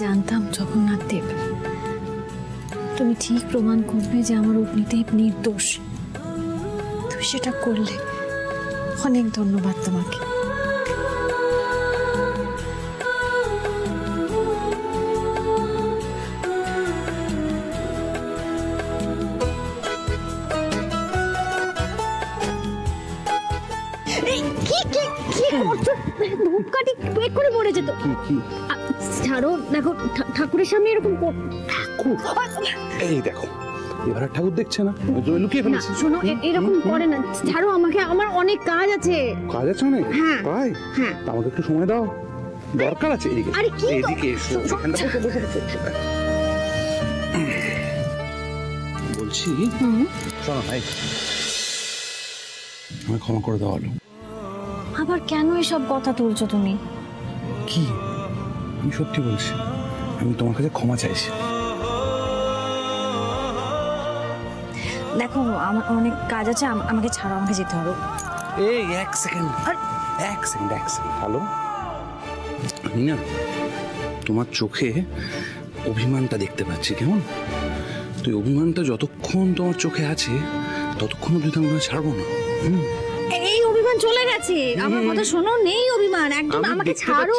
জানতাম জগন্নাথ দেব তুমি ঠিক প্রমাণ করবে যে আমার অগ্নিদেব নির্দোষ। তুমি সেটা করলে। অনেক ধন্যবাদ তোমাকে। ছাড়ো, দেখো ঠাকুরের সামনে এরকম ঠাকুর। এই দেখো এবার ঠাকুর দেখছে না, লুকিয়ে ফেলেছে। শোনো, এরকম করে না, ছাড়ো আমাকে, আমার অনেক কাজ আছে। কাজ আছে অনেক? হ্যাঁ। তাই? হ্যাঁ। আমাকে একটু সময় দাও, দরকার আছে। এদিকে আরে কি, এদিকে এসো। বলছি শোনো ভাই, আমায় ক্ষমা করে দেওয়া হলো। আবার কেন এসব কথা তুলছো তুমি? কি? আমি সত্যি বলছি, আমি তোমার কাছে ক্ষমা চাইছি। দেখো আমার অনেক কাজ আছে, আমাকে ছাড়ো, আমাকে যেতে হবে। এই এক সেকেন্ড, এক সেকেন্ড। হ্যালো, আমি না তোমার চোখে অভিমানটা দেখতে পাচ্ছি। কেমন? তুই অভিমানটা যতক্ষণ তোমার চোখে আছে ততক্ষণ অবধি তো আমরা ছাড়বো না। এই অভিমান চলে গেছে, আমার কথা শোনো, নেই অভিমান একদম, আমাকে ছাড়ো।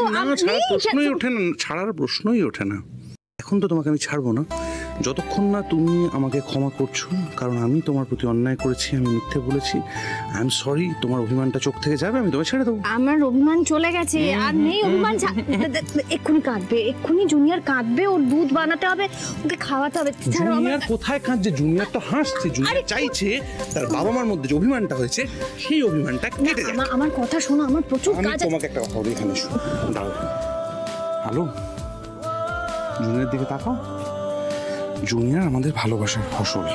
প্রশ্নই ওঠে না, ছাড়ার প্রশ্নই ওঠে না। এখন তো তোমাকে আমি ছাড়বো না যতক্ষণ না তুমি আমাকে ক্ষমা করছো, কারণ আমি তোমার প্রতি অন্যায় করেছি, আমি মিথ্যে বলেছি। I am sorry. তোমার অভিমানটা চোখ থেকে যাবে, আমি তোমায় ছেড়ে দেবো। আমার অভিমান চলে গেছে, আর নেই অভিমান। এক্ষুনি কাঁদবে, এক্ষুনি জুনিয়র কাঁদবে, ওর দুধ বানাতে হবে, ওকে খাওয়াতে হবে। জুনিয়র কোথায় কাঁদছে? জুনিয়র তো হাসছে। জুনিয়র চাইছে তার বাবা মার মধ্যে যে অভিমানটা হয়েছে সেই অভিমানটা কেটে যাবে। আমার কথা শোনো, আমার প্রচুর কাজ আছে। তোমাকে একটা কথা বলি, এখানে দাঁড়াও। হ্যালো, জুনিয়র দিকে তাকাও। জুনিয়র আমাদের ভালোবাসার ফসল।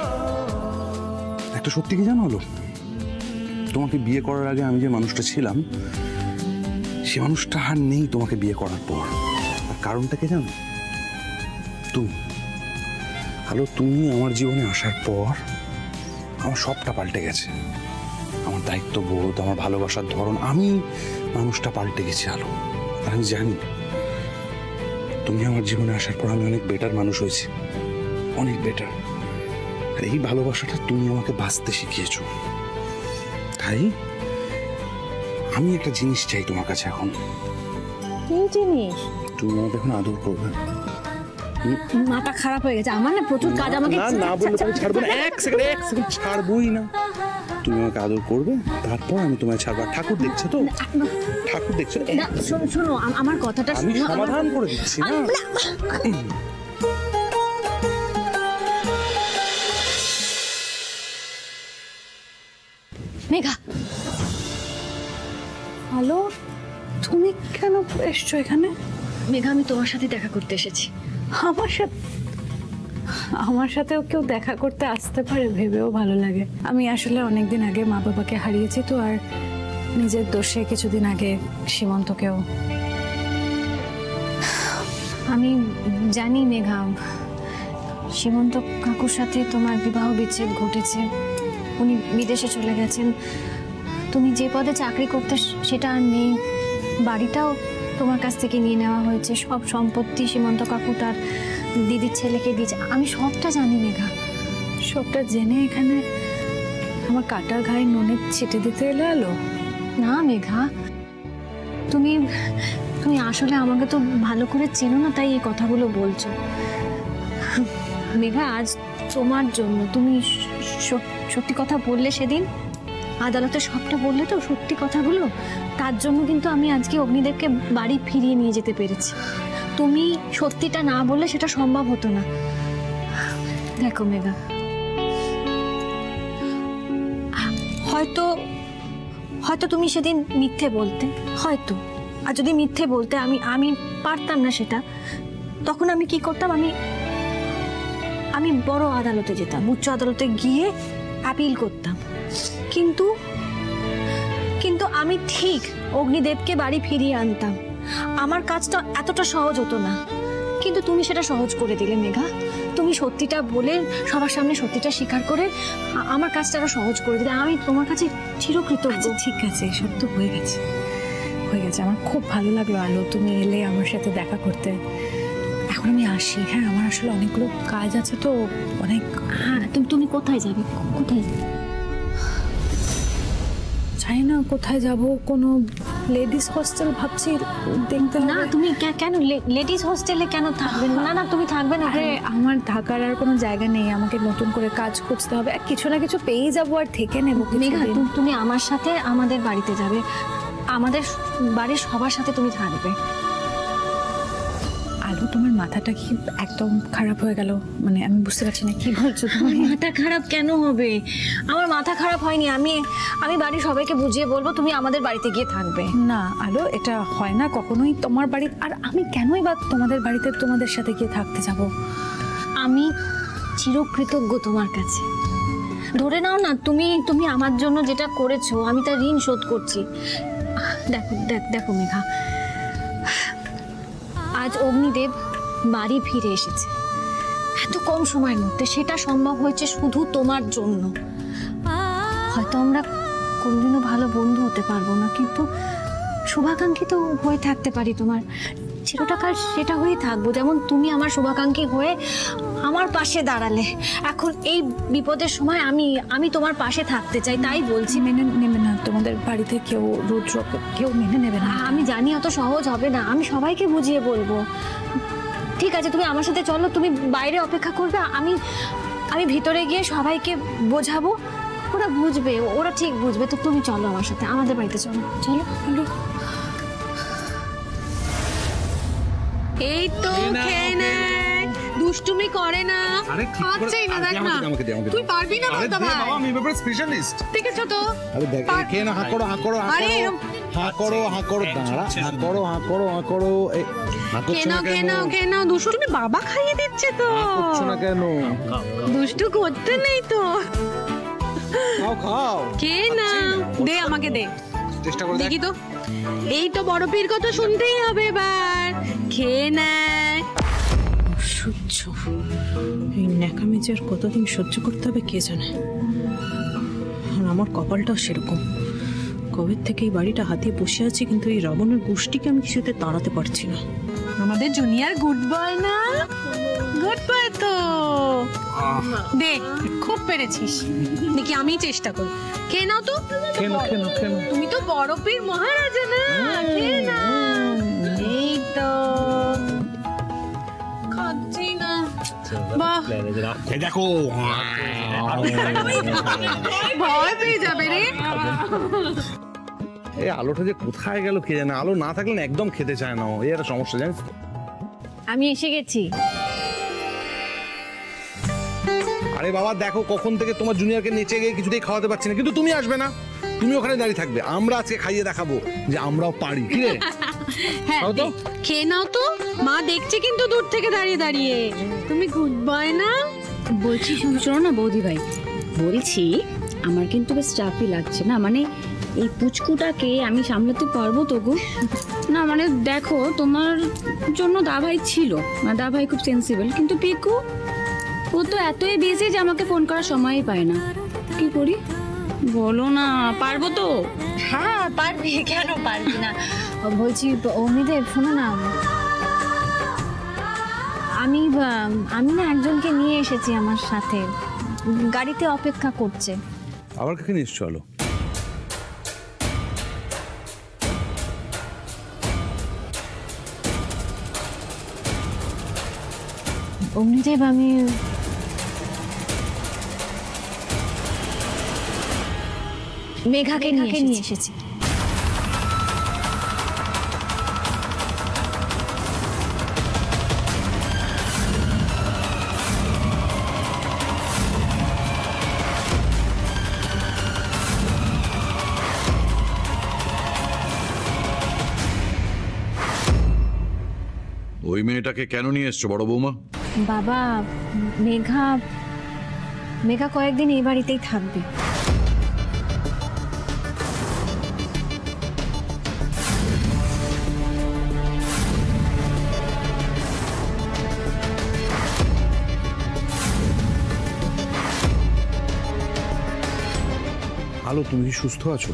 একটা সত্যি কি জানো হলো, তোমাকে বিয়ে করার আগে আমি যে মানুষটা ছিলাম সে মানুষটা আর নেই তোমাকে বিয়ে করার পর। আর কারণটা কে জানো? তুমি। হ্যালো, তুমি আমার জীবনে আসার পর আমার সবটা পাল্টে গেছে। আমার দায়িত্ববোধ, আমার ভালোবাসার ধরন, আমি মানুষটা পাল্টে গেছি। আলো, আর আমি জানি তুমি আমার জীবনে আসার পর আমি অনেক বেটার মানুষ হয়েছি, অনেক বেটার। আর এই ভালোবাসাটা তুমি আমাকে বাঁচতে শিখিয়েছো। তাই আমি একটা জিনিস চাই তোমার কাছে এখন। কি জিনিস? তুমি আমাকে এখন আদর করবে। মাথা খারাপ হয়ে গেছে আমার, না প্রচুর কাজ। আমাকে না বললে তুমি ছাড়বো না। এক সেকেন্ড ছাড়বোই না। তুমি আমাকে আদর করবে, তারপর আমি তোমায় ছাড়বো। ঠাকুর দেখছে তো, ঠাকুর দেখছে। শোনো আমার কথাটা, আমি সমাধান করে দিচ্ছি না। মেঘা। হ্যালো, তুমি কেন এসছো এখানে? মেঘা, আমি তোমার সাথে দেখা করতে এসেছি। আমার সাথেও কেউ দেখা করতে আসতে পারে ভেবেও ভালো লাগে। আমি আসলে অনেকদিন আগে মা বাবাকে হারিয়েছি তো, আর নিজের দোষে কিছুদিন আগে সীমন্তকেও। আমি জানি মেঘা, সীমন্ত কাকুর সাথে তোমার বিবাহ বিচ্ছেদ ঘটেছে, উনি বিদেশে চলে গেছেন। তুমি যে পদে চাকরি করতে সেটা আর নেই, বাড়িটাও তোমার কাছ থেকে নিয়ে নেওয়া হয়েছে, সব সম্পত্তি সীমন্ত কাকু তার দিদির ছেলেকে দিয়েছে। আমি সবটা জানি মেঘা। সবটা জেনে এখানে আমার কাটার ঘায়ে নুনের ছিটে দিতে এলে? আলো না মেঘা, তুমি তুমি আসলে আমাকে তো ভালো করে চেনো না, তাই এই কথাগুলো বলছো। মেঘা, আজ তোমার জন্য, তুমি সত্যি কথা বললে সেদিন আদালতে, সবটা বললে তো সত্যি কথাগুলো, তার জন্য কিন্তু আমি আজকে অগ্নিদেবকে বাড়ি ফিরিয়ে নিয়ে যেতে পেরেছি। তুমি সত্যিটা না বললে সেটা সম্ভব হতো না। দেখো মেঘা, হয়তো হয়তো তুমি সেদিন মিথ্যে বলতে, হয়তো, আর যদি মিথ্যে বলতে আমি পারতাম না সেটা, তখন আমি কি করতাম, আমি বড় আদালতে যেতাম, উচ্চ আদালতে গিয়ে আপিল করতাম। কিন্তু আমি ঠিক অগ্নিদেবকে বাড়ি ফিরিয়ে আনতাম। আমার কাজটা এতটা সহজ হতো না, কিন্তু তুমি সেটা সহজ করে দিলে মেঘা। তুমি সত্যিটা বলে সবার সামনে সত্যিটা স্বীকার করে আমার কাজটা আরো সহজ করে দিলে। আমি তোমার কাছে চিরকৃতজ্ঞ। ঠিক আছে, এসব তো হয়ে গেছে। আমার খুব ভালো লাগলো আলো, তুমি এলে আমার সাথে দেখা করতে। এখন আমি আসি। হ্যাঁ, আমার আসলে অনেকগুলো কাজ আছে তো, অনেক। হ্যাঁ, তুমি কোথায় যাবে? কোথায় যাবে? জানি না কোথায় যাব, কোনো লেডিস হোস্টেল ভাবছি দেখতে না, হবে। তুমি কেন লেডিস হোস্টেলে কেন থাকবে? না তুমি থাকবে না। আরে আমার ঢাকার আর কোনো জায়গা নেই, আমাকে নতুন করে কাজ খুঁজতে হবে। আর কিছু না কিছু পেয়েই যাবো আর থেকে নেবো। মেঘা, তুমি আমার সাথে আমাদের বাড়িতে যাবে, আমাদের বাড়ির সবার সাথে তুমি থাকবে। আলু, তোমার মাথাটা কি একদম খারাপ হয়ে গেল? মানে আমি বুঝতে পারছি না কি বলছো তুমি। মাথা খারাপ কেন হবে? আমার মাথা খারাপ হয়নি। আমি বাড়ির সবাইকে বুঝিয়ে বলবো তুমি আমাদের বাড়িতে গিয়ে থাকবে। না আলো, এটা হয় না কখনোই। তোমার বাড়ি আর আমি কেনই বা তোমাদের বাড়িতে তোমাদের সাথে গিয়ে থাকতে যাব? আমি চিরকৃতজ্ঞ তোমার কাছে। ধরে নাও না, তুমি আমার জন্য যেটা করেছো আমি তার ঋণ শোধ করছি। দেখো মেঘা, আজ অগ্নিদেব বাড়ি ফিরে এসেছে এত কম সময়ের মধ্যে। সেটা সম্ভব হয়েছে শুধু তোমার জন্য। হয়তো আমরা কোনোদিনও ভালো বন্ধু হতে পারবো না, কিন্তু শুভাকাঙ্ক্ষী তো হয়ে থাকতে পারি তোমার। চিরটাকাল সেটা হয়েই থাকবো, যেমন তুমি আমার শুভাকাঙ্ক্ষী হয়ে আমার পাশে দাঁড়ালে। এখন এই বিপদের সময় আমি তোমার পাশে থাকতে চাই, তাই বলছি। মেনে নেবে না তোমাদের বাড়িতে কেউ? রুদ্র কেউ মেনে নেবে না? আমি জানি অত সহজ হবে না, আমি সবাইকে বুঝিয়ে বলবো। ঠিক আছে, তুমি আমার সাথে চলো, তুমি বাইরে অপেক্ষা করবে, আমি ভিতরে গিয়ে সবাইকে বোঝাবো। ওরা বুঝবে, ওরা ঠিক বুঝবে। তো তুমি চলো আমার সাথে, আমাদের বাড়িতে চলো। এই তো খেয়ে নেয়, দুষ্টুমি করে না। খাচ্ছেই না, দেখ না। তুই পারবি না বলতে ভাই। বাবা, আমি ব্যাপারে স্পেশালিস্ট। দেখেছো তো? আরে দেখ, খেয়ে না, হাঁ করো। আরে দাঁড়া, হাঁ করো। এই খেয়ে নাও। দুষ্টুমি বাবা খাইয়ে দিচ্ছে তো। করছো না কেন? দুষ্টু করতে নেই তো। খাও। খেয়ে নাও, দে আমাকে দে, চেষ্টা করে দেখি তো। এই তো বড়পির কথা শুনতেই হবে এবার। খেয়ে নেয়। সহ্য, এই ন্যাকামি যে আর কতদিন সহ্য করতে হবে কে জানে। আর আমার কপালটাও সেরকম। কবে থেকে এই বাড়িটা হাতিয়ে বসে আছি, কিন্তু এই রাবণের গোষ্ঠীকে আমি কিছুতে তাড়াতে পারছি না। আমাদের জুনিয়র গুড বয় না? গুড বয় তো। দে, খুব পেরেছিস। দেখি আমি চেষ্টা করি। খেয়ে নাও তো। কেন তুমি তো বড়পির মহারাজা না। খেয়ে নাও। এই তো খাচ্ছি না। বাহ, দেখো, ভয় পেয়ে যাবে রে। এই আলোটা যে কোথায় গেল কে জানে। আলো না থাকলে না একদম খেতে চায় না। এই একটা সমস্যা, জানিস তো? আমি এসে গেছি। আরে বাবা, দেখো কখন থেকে তোমার জুনিয়রকে নেচে গিয়ে কিছুতেই খাওয়াতে পারছি না, কিন্তু তুমি আসবে না। তুমি ওখানে দাঁড়িয়ে থাকবে, আমরা আজকে খাইয়ে দেখাবো যে আমরাও পারি। কি রে? হ্যাঁ, খাও তো। খেয়ে নাও তো। মা দেখছে কিন্তু দূর থেকে দাঁড়িয়ে দাঁড়িয়ে। তুমি গুড বয় না? বলছি শোনো না বৌদি ভাই, বলছি আমার কিন্তু বেশ চাপই লাগছে না। মানে এই পুচকুটাকে আমি সামলাতে পারবো তো গো? না মানে দেখো, তোমার জন্য দাভাই ছিল, না দাভাই খুব সেন্সিবল, কিন্তু পিকু ও তো এতই বিজি যে আমাকে ফোন করার সময়ই পায় না। কি করি বলো না, পারবো তো? হ্যাঁ পারবি, কেন পারবি না? বলছি অগ্নিদেব, শোনো না, আমি না একজনকে নিয়ে এসেছি আমার সাথে, গাড়িতে অপেক্ষা করছে। আবার কাকে নিয়ে এসছো? আলো, অগ্নিদেব, আমি মেঘাকে নিয়ে এসেছি। ওই মেয়েটাকে কেন নিয়ে এসছো বড় বৌমা? বাবা, মেঘা কয়েকদিন এই বাড়িতেই থাকবে। আলো, তুমি কি সুস্থ আছো?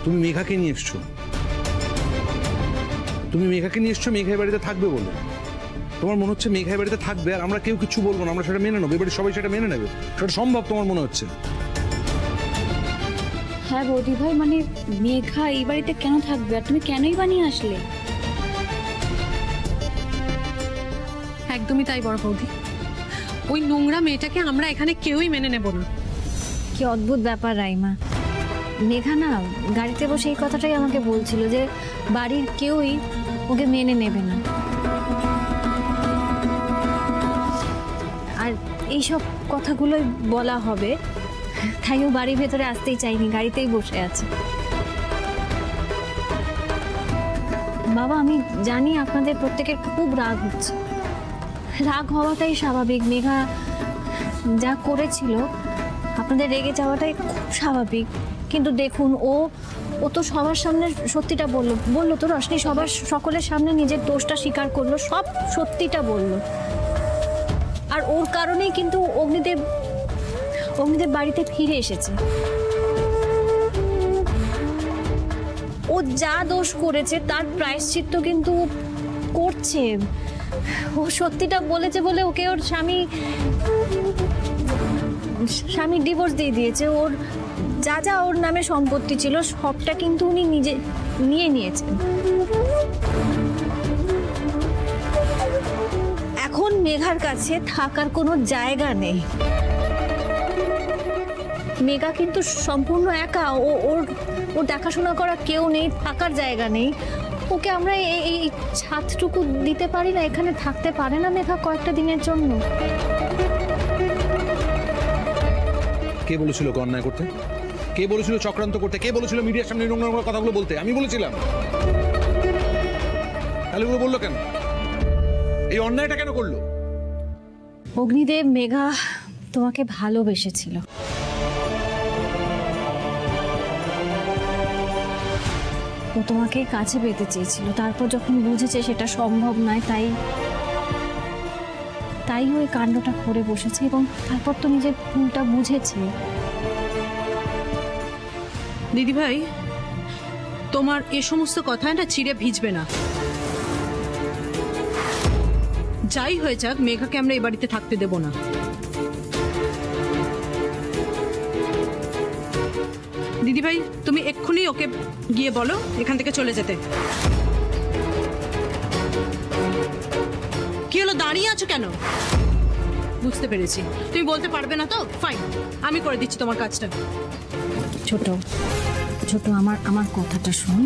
তুমি মেঘাকে নিয়ে এসছো, মেঘা এই বাড়িতে থাকবে বলে। তোমার মনে হচ্ছে মেঘা এই বাড়িতে থাকবে আর আমরা কেউ কিছু বলবো না, আমরা সেটা মেনে নেবো, এবারে সবাই সেটা মেনে নেবে, সেটা সম্ভব তোমার মনে হচ্ছে? হ্যাঁ বৌদি ভাই, মানে মেঘা এই বাড়িতে কেন থাকবে আর তুমি কেনই বানিয়ে আসলে? একদমই তাই বড় বৌদি, ওই নোংরা মেয়েটাকে আমরা এখানে কেউই মেনে নেব না। কি অদ্ভুত ব্যাপার রাইমা, মেঘা না গাড়িতে বসে এই কথাটাই আমাকে বলছিল যে বাড়ির কেউই ওকে মেনে নেবে না। আর এইসব কথাগুলোই বলা হবে, তাই ও বাড়ির ভেতরে আসতেই চাইনি, গাড়িতেই বসে আছে। বাবা আমি জানি আপনাদের প্রত্যেকের খুব রাগ হচ্ছে, রাগ হওয়াটাই স্বাভাবিক। মেঘা যা করেছিল আপনাদের রেগে যাওয়াটাই খুব স্বাভাবিক, কিন্তু দেখুন ও তো সবার সামনে সত্যিটা বললো তো রশনি, সবার সকলের সামনে নিজের দোষটা স্বীকার করলো, সব সত্যিটা বললো। আর ওর কারণেই কিন্তু অগ্নিদেব বাড়িতে ফিরে এসেছে। ও যা দোষ করেছে তার প্রায়শ্চিত্ত কিন্তু করছে। ও সত্যিটা বলেছে বলে ওকে ওর স্বামী ডিভোর্স দিয়ে দিয়েছে। ওর যা ওর নামে সম্পত্তি ছিল সবটা কিন্তু উনি নিজে নিয়ে নিয়েছেন। এখন মেঘার কাছে থাকার কোনো জায়গা নেই। মেঘা কিন্তু সম্পূর্ণ একা, ওর দেখাশোনা করা কেউ নেই, থাকার জায়গা নেই। ওকে আমরা এই ছাদটুকু দিতে পারি না, এখানে থাকতে পারে না মেঘা কয়েকটা দিনের জন্য। কে বলেছিল ওকে অন্যায় করতে? কে বলেছিল চক্রান্ত করতে? কে বলেছিল মিডিয়ার সামনে নোংরা নোংরা কথাগুলো বলতে? আমি বলেছিলাম। তাহলে ওগুলো বললো কেন? এই অন্যায়টা কেন করলো? অগ্নিদেব মেঘা তোমাকে ভালোবেসেছিল। ও তোমাকে কাছে পেতে চেয়েছিল, তারপর যখন বুঝেছে সেটা সম্ভব নয় তাই ওই কাণ্ডটা করে বসেছে, এবং তারপর তো নিজের ভুলটা বুঝেছে। দিদি ভাই, তোমার এ সমস্ত কথা না চিড়ে ভিজবে না। যাই হয়ে যাক, মেঘাকে আমরা এই বাড়িতে থাকতে দেব না। দিদি ভাই, তুমি এক্ষুনি ওকে গিয়ে বলো এখান থেকে চলে যেতে। কি হলো, দাঁড়িয়ে আছো কেন? বুঝতে পেরেছি, তুমি বলতে পারবে না তো, ফাইন, আমি করে দিচ্ছি তোমার কাজটা। ছোট আমার কথাটা শুন,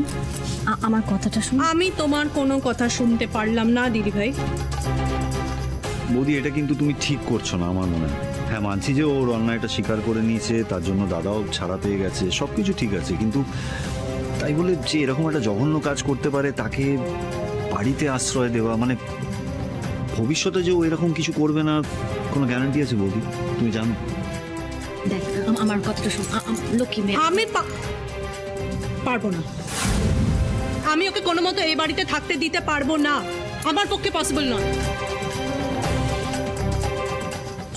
আমার কথাটা শুন। আমি তোমার কোনো কথা শুনতে পারলাম না দিদি ভাই। বৌদি, এটা কিন্তু তুমি ঠিক করছো না আমার মনে হয়। হ্যাঁ, মানছি যে ওর অন্যায়টা স্বীকার করে নিয়েছে, তার জন্য দাদাও ছাড়া পেয়ে গেছে, সব কিছু ঠিক আছে, কিন্তু তাই বলে যে এরকম একটা জঘন্য কাজ করতে পারে তাকে বাড়িতে আশ্রয় দেওয়া, মানে ভবিষ্যতে যে ও এরকম কিছু করবে না কোনো গ্যারান্টি আছে বৌদি? তুমি জানো? দেখ আমার কথাটা শুন, লক্ষ্মী মেয়ে। আমি পারবো না, আমি ওকে কোনো মতো এই বাড়িতে থাকতে দিতে পারবো না, আমার পক্ষে পসিবল নয়।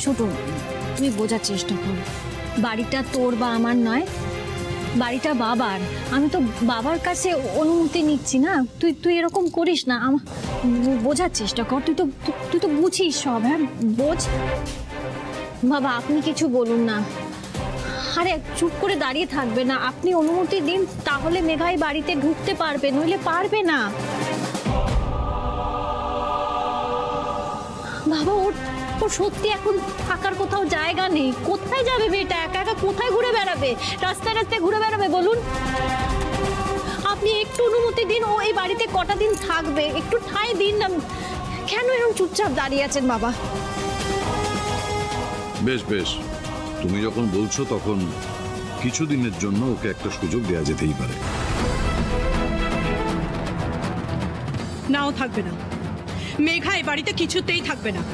ছোট, তুমি বোঝার চেষ্টা করো, বাড়িটা তোর বা আমার নয়, বাড়িটা বাবার। আমি তো বাবার কাছে অনুমতি নিচ্ছি না, তুই এরকম করিস না। বোঝার চেষ্টা কর, তুই তো বুঝিস সব। হ্যাঁ বোঝ বাবা, আপনি কিছু বলুন না। আরে চুপ করে দাঁড়িয়ে থাকবে না, আপনি অনুমতি দিন, তাহলে মেঘাই বাড়িতে ঢুকতে পারবে, নইলে পারবে না। বাবা ওর সত্যি এখন থাকার কোথাও জায়গা নেই। কোথায় যাবে মেয়েটা? একা একা কোথায় ঘুরে বেড়াবে? রাস্তায় রাস্তায় ঘুরে বেড়াবে বলুন? আপনি একটু অনুমতি দিন, ও এই বাড়িতে কটা দিন থাকবে, একটু ঠাঁই দিন না। কেন এরকম চুপচাপ দাঁড়িয়ে আছেন বাবা? বেশ বেশ, তুমি যখন বলছো তখন কিছুদিনের জন্য ওকে একটা সুযোগ দেওয়া যেতেই পারে। নাও থাকবে না, মেঘা এই বাড়িতে কিছুতেই থাকবে না।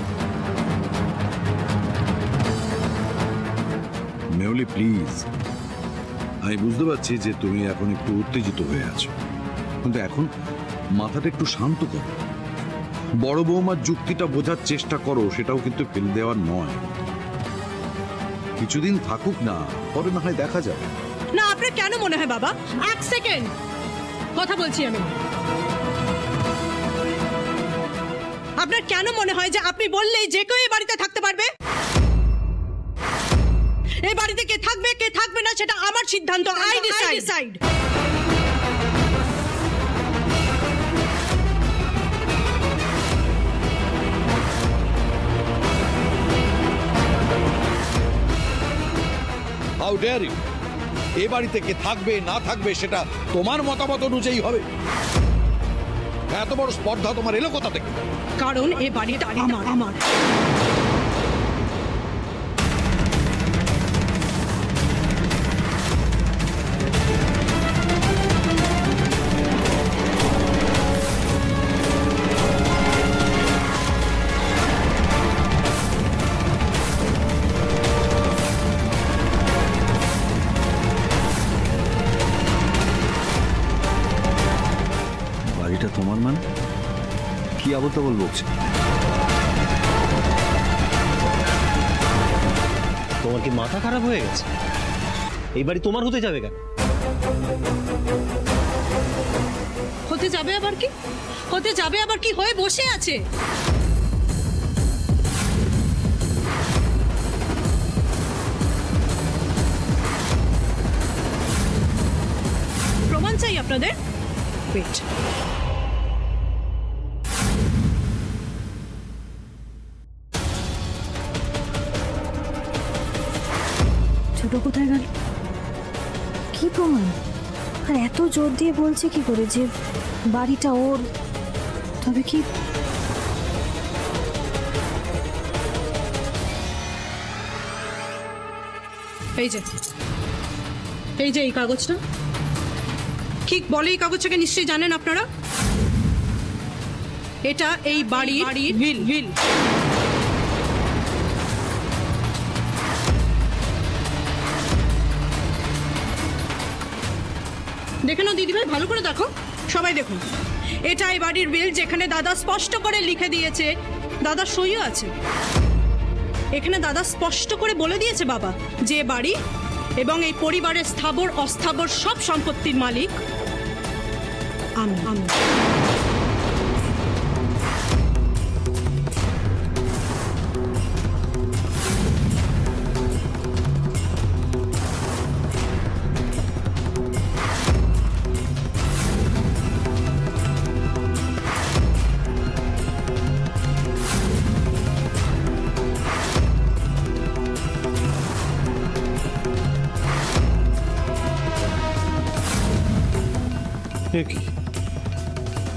মেহুলি প্লিজ, আমি বুঝতে পারছি যে তুমি এখন একটু উত্তেজিত হয়ে আছো, কিন্তু এখন মাথাটা একটু শান্ত করো, বড় বৌমার যুক্তিটা বোঝার চেষ্টা করো, সেটাও কিন্তু ফেলে দেওয়ার নয়। কিছুদিন থাকুক না, পরে না হয় দেখা যাবে। না, আপনার কেন মনে হয় বাবা? এক সেকেন্ড কথা বলছি আমি। আপনার কেন মনে হয় যে আপনি বললেই যে কেউ এই বাড়িতে থাকতে পারবে? এই বাড়িতে কে থাকবে না সেটা আমার সিদ্ধান্ত। I decide. How dare you! এ বাড়িতে কে থাকবে না থাকবে সেটা তোমার মতামত অনুযায়ী হবে। এত বড় স্পর্ধা তোমার এলো কোথা থেকে? কারণ এই বাড়িটা আমার। বাড়িটা তোমার মানে কি আবল তাবল বলছে? তোমার কি মাথা খারাপ হয়ে গেছে? এই বাড়ি তোমার হতে যাবে কেন? হতে যাবে আবার কি হয়ে বসে আছে? প্রমাণ চাই আপনাদের? ওয়েট। ছোট কোথায় গেল? কি প্রমাণ? আর এত জোর দিয়ে বলছে কি করে যে বাড়িটা ওর? তবে কি এই যে এই কাগজটা কি বলে? এই কাগজটাকে নিশ্চয়ই জানেন আপনারা। এটা এই বাড়ির উইল। দেখে নাও দিদিভাই, ভালো করে দেখো, সবাই দেখুন। এটা এই বাড়ির উইল, যেখানে দাদা স্পষ্ট করে লিখে দিয়েছে, দাদার সইও আছে। এখানে দাদা স্পষ্ট করে বলে দিয়েছে বাবা যে বাড়ি এবং এই পরিবারের স্থাবর অস্থাবর সব সম্পত্তির মালিক আমি।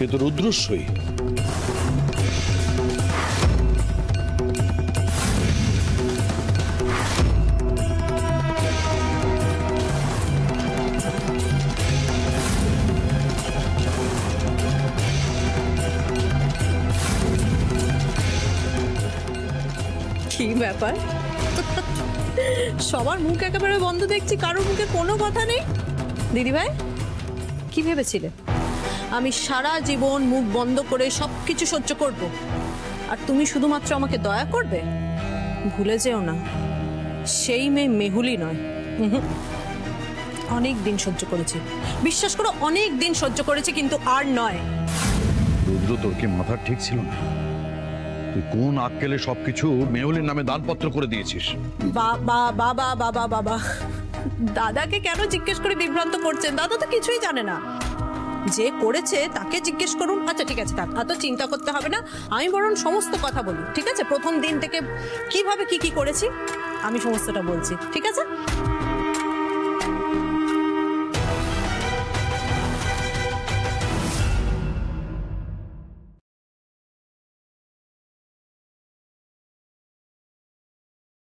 এ তো রুদ্রস্বই। কি ব্যাপার? সবার মুখ একেবারে বন্ধ দেখছি, কারোর মুখে কোনো কথা নেই। দিদিভাই, কি ভেবেছিলে আমি সারা জীবন মুখ বন্ধ করে সবকিছু সহ্য করব আর তুমি শুধুমাত্র আমাকে দয়া করবে? ভুলে যেও না, সেই মেয়ে মেহুলি নয়। অনেক দিন সহ্য করেছি, বিশ্বাস করো, অনেক দিন সহ্য করেছি, কিন্তু আর নয়। রুদ্র, তোর কি মাথা ঠিক ছিল না? তুই কোন আক্কেলে সবকিছু মেহুলির নামে দানপত্র করে দিয়েছিস? বাবা বাবা বাবা বাবা, দাদাকে কেন জিজ্ঞেস করে বিভ্রান্ত করছেন? দাদা তো কিছুই জানে না। যে করেছে তাকে জিজ্ঞেস করুন। আচ্ছা ঠিক আছে, থাক, এত চিন্তা করতে হবে না। আমি বরং সমস্ত কথা বলি, ঠিক আছে? প্রথম দিন থেকে কিভাবে কি করেছি আমি সমস্তটা বলছি, ঠিক আছে?